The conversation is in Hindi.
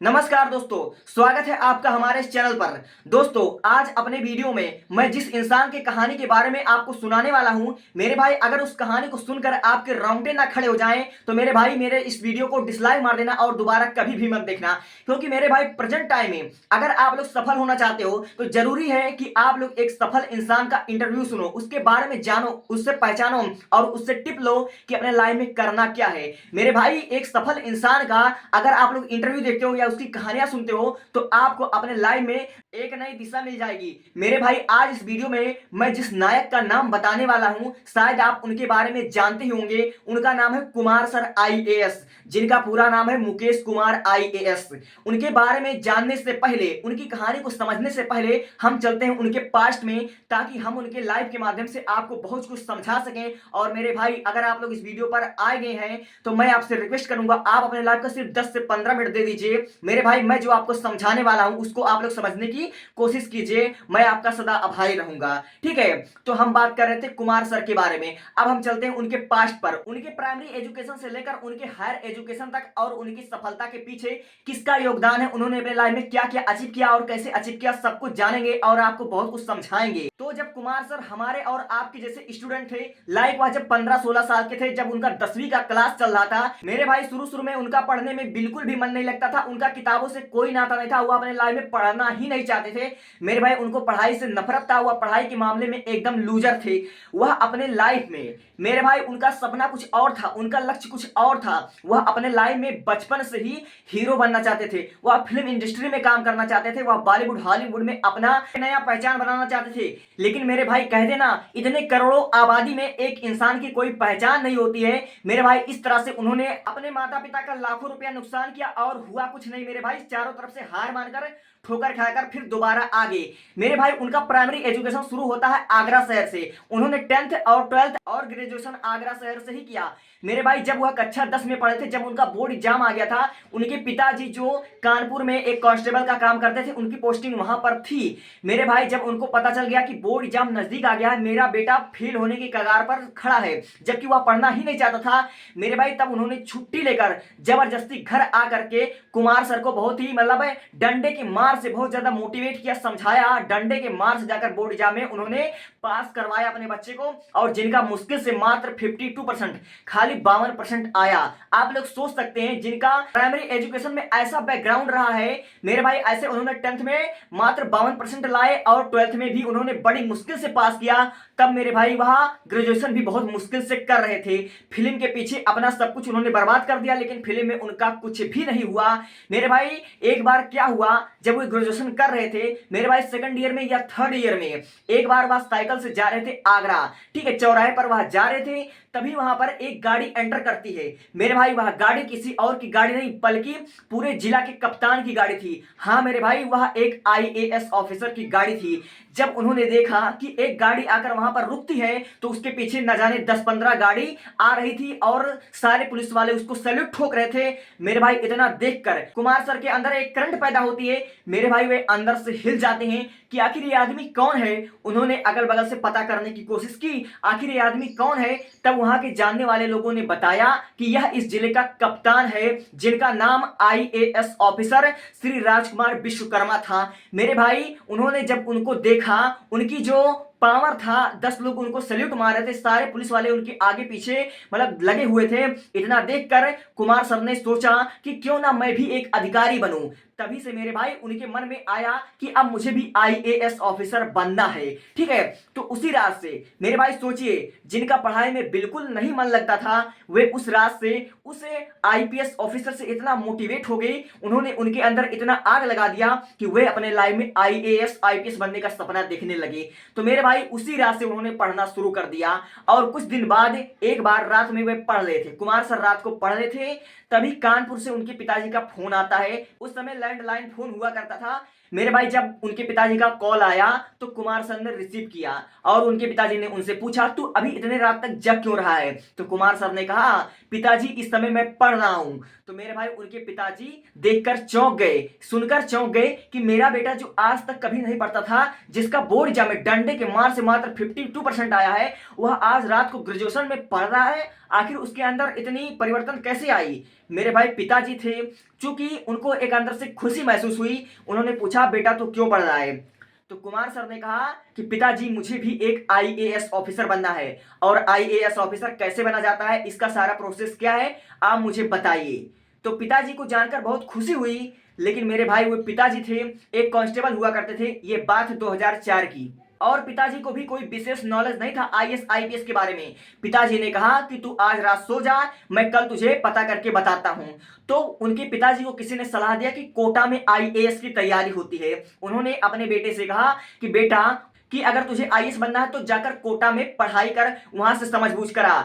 नमस्कार दोस्तों, स्वागत है आपका हमारे इस चैनल पर। दोस्तों, आज अपने वीडियो में मैं जिस इंसान की कहानी के बारे में आपको सुनाने वाला हूं, मेरे भाई अगर उस कहानी को सुनकर आपके रोंगटे ना खड़े हो जाएं तो मेरे भाई मेरे इस वीडियो को डिसलाइक मार देना और दोबारा कभी भी मत देखना। क्योंकि मेरे भाई प्रेजेंट टाइम में अगर आप लोग सफल होना चाहते हो तो जरूरी है कि आप लोग एक सफल इंसान का इंटरव्यू सुनो, उसके बारे में जानो, उससे पहचानो और उससे टिप लो कि अपने लाइफ में करना क्या है। मेरे भाई एक सफल इंसान का अगर आप लोग इंटरव्यू देखते हो या उसकी कहानियां सुनते हो तो आपको अपने लाइफ में एक नई दिशा मिल जाएगी। मेरे भाई आज इस वीडियो में मैं जिस नायक का नाम बताने वाला हूं शायद आप उनके बारे में जानते ही होंगे। उनका नाम है कुमार सर आईएएस, जिनका पूरा नाम है मुकेश कुमार आईएएस। उनके बारे में जानने से पहले, उनकी कहानी को समझने से पहले हम चलते हैं उनके पास्ट में, ताकि हम उनके लाइफ के माध्यम से आपको बहुत कुछ समझा सकें। और मेरे भाई अगर आप लोग इस वीडियो पर आए गए हैं तो मैं आपसे रिक्वेस्ट करूंगा आप अपने लाइफ का सिर्फ 10 से 15 मिनट दे दीजिए। मेरे भाई मैं जो आपको समझाने वाला हूं उसको आप लोग समझने की कोशिश कीजिए, मैं आपका सदा आभारी रहूंगा। ठीक है, तो हम बात कर रहे थे कुमार सर के बारे में। अब हम चलते हैं उनके पास्ट पर, उनके प्राइमरी एजुकेशन से लेकर उनके हायर एजुकेशन तक और उनकी सफलता के पीछे किसका योगदान है, उन्होंने अपने लाइफ में क्या क्या अचीव किया और कैसे अचीव किया, सब कुछ जानेंगे और आपको बहुत कुछ समझाएंगे। तो जब कुमार सर हमारे और आपके जैसे स्टूडेंट थे, लाइक वह जब 15-16 साल के थे, जब उनका 10वीं का क्लास चल रहा था, मेरे भाई शुरू में उनका पढ़ने में बिल्कुल भी मन नहीं लगता था, उनका किताबों से कोई नाता नहीं था, वो अपने लाइफ में पढ़ना ही नहीं चाहते थे। मेरे भाई उनको पढ़ाई से नफरत था, वह पढ़ाई के मामले में एकदम लूजर थे। वह अपने लाइफ में, मेरे भाई उनका सपना कुछ और था, उनका लक्ष्य कुछ और था। वह अपने लाइफ में बचपन से ही हीरो बनना चाहते थे, वह फिल्म इंडस्ट्री में काम करना चाहते थे, वह बॉलीवुड हॉलीवुड में अपना नया पहचान बनाना चाहते थे। लेकिन मेरे भाई कहते ना, इतने करोड़ों आबादी में एक इंसान की कोई पहचान नहीं होती है। मेरे भाई इस तरह से उन्होंने अपने माता पिता का लाखों रुपया नुकसान किया और हुआ कुछ नहीं। मेरे भाई चारों तरफ से हार मानकर, ठोकर खाकर फिर दोबारा आगे। मेरे भाई उनका प्राइमरी एजुकेशन शुरू होता है आगरा शहर से। उन्होंने 10th और 12th और ग्रेजुएशन आगरा शहर से ही किया। मेरे भाई जब वह कक्षा 10 में पढ़े थे, जब उनका बोर्ड एग्जाम आ गया था, उनके पिताजी जो कानपुर में एक कांस्टेबल का काम करते थे, उनकी पोस्टिंग वहां पर थी। मेरे भाई जब उनको पता चल गया कि बोर्ड एग्जाम नजदीक आ गया है, मेरा बेटा फेल होने की कगार पर खड़ा है, जबकि वह पढ़ना ही नहीं चाहता था, मेरे भाई तब उन्होंने छुट्टी लेकर जबरदस्ती घर आकर के कुमार सर को बहुत ही मतलब डंडे की मार से बहुत ज्यादा मोटिवेट किया, समझाया। डंडे के मार से जाकर बोर्ड एग्जाम में उन्होंने पास करवाया अपने बच्चे को, और जिनका मुश्किल से मात्र 52%, खाली 52% आया। आप लोग सोच सकते हैं जिनका प्राइमरी एजुकेशन में ऐसा बैकग्राउंड रहा है, मेरे भाई ऐसे उन्होंने 10th में मात्र 52% लाए और 12th में भी उन्होंने बड़ी मुश्किल से पास किया। तब मेरे भाई वहां ग्रेजुएशन भी बहुत मुश्किल से कर रहे थे। फिल्म के पीछे अपना सब कुछ उन्होंने बर्बाद कर दिया, लेकिन फिल्म में उनका कुछ भी नहीं हुआ। मेरे भाई एक बार क्या हुआ, जब वो ग्रेजुएशन कर रहे थे, मेरे भाई सेकंड ईयर में या थर्ड ईयर में, एक बार वह साइकिल से जा रहे थे आगरा, ठीक है, चौराहे पर वह जा रहे थे, तभी वहां पर एक गाड़ी एंटर करती है। मेरे भाई वह गाड़ी किसी और की गाड़ी नहीं बल्कि पूरे जिला के कप्तान की गाड़ी थी। हाँ मेरे भाई वह एक आईएएस ऑफिसर की गाड़ी थी। जब उन्होंने देखा कि एक गाड़ी आकर वहां पर रुकती है तो उसके पीछे न जाने 10-15 गाड़ी आ रही थी और सारे पुलिस वाले उसको सैल्यूट ठोक रहे थे। मेरे भाई इतना देखकर कुमार सर के अंदर एक करंट पैदा होती है। मेरे भाई वे अंदर से हिल जाते हैं कि आखिर ये आदमी कौन है। उन्होंने अगल बगल से पता करने की कोशिश की, आखिर ये आदमी कौन है। तब वहां के जानने वाले लोगों ने बताया कि यह इस जिले का कप्तान है, जिनका नाम आईएएस ऑफिसर श्री राजकुमार विश्वकर्मा था। मेरे भाई उन्होंने जब उनको देखा, उनकी जो पावर था, 10 लोग उनको सैल्यूट मार रहे थे, सारे पुलिस वाले उनके आगे पीछे मतलब लगे हुए थे। इतना देखकर कुमार सर ने सोचा कि क्यों ना मैं भी एक अधिकारी बनूं। तभी से मेरे भाई उनके मन में आया कि अब मुझे भी आईएएस ऑफिसर बनना है। ठीक है, तो उसी रात से मेरे भाई सोचिए, जिनका पढ़ाई में बिल्कुल नहीं मन लगता था, वे उस रात से उस आईपीएस ऑफिसर से इतना मोटिवेट हो गए, उन्होंने उनके अंदर इतना आग लगा दिया कि वे अपने लाइफ में आईएएस आईपीएस बनने का सपना देखने लगे। तो मेरे भाई उसी रात से उन्होंने पढ़ना शुरू कर दिया। और कुछ दिन बाद एक बार रात में वे पढ़ रहे थे, कुमार सर रात को पढ़ रहे थे, तभी कानपुर से उनके पिताजी का फोन आता है। उस समय लैंडलाइन फोन हुआ करता था। मेरे भाई जब उनके पिताजी का कॉल आया तो कुमार सर ने रिसीव किया और उनके पिताजी ने उनसे पूछा, तू अभी इतने रात तक जग क्यों रहा है। तो कुमार सर ने कहा, पिताजी इस समय मैं पढ़ रहा हूं। तो मेरे भाई उनके पिताजी देखकर चौंक गए, सुनकर चौंक गए कि मेरा बेटा जो आज तक कभी नहीं पढ़ता था, जिसका बोर्ड एग्जाम में डंडे के कुमार से मात्र 52% आया है, वह आज रात को ग्रेजुएशन में पढ़ रहा है। आखिर उसके अंदर इतनी परिवर्तन कैसे आई? मेरे भाई पिताजी थे, चूंकि उनको एक अंदर से खुशी महसूस हुई। उन्होंने पूछा, बेटा तू क्यों पढ़ रहा है? तो कुमार सर ने कहा कि पिताजी मुझे भी एक आईएएस ऑफिसर बनना है, और आईएएस ऑफिसर कैसे बना जाता है, इसका सारा प्रोसेस क्या है, आप मुझे बताइए। तो पिताजी को जानकर बहुत खुशी हुई, लेकिन मेरे भाई वो पिताजी थे, एक कांस्टेबल हुआ करते थे। ये बात 2004 की, और पिताजी को भी कोई विशेष नॉलेज नहीं था आईएएस आईपीएस के बारे में। पिताजी ने कहा कि तू आज रात सो जा, मैं कल तुझे पता करके बताता हूं। तो उनके पिताजी को किसी ने सलाह दिया कि कोटा में आईएएस की तैयारी होती है। उन्होंने अपने बेटे से कहा कि बेटा, कि अगर तुझे आईएएस बनना है तो जाकर कोटा में पढ़ाई कर, वहां से समझ बूझ कर आ।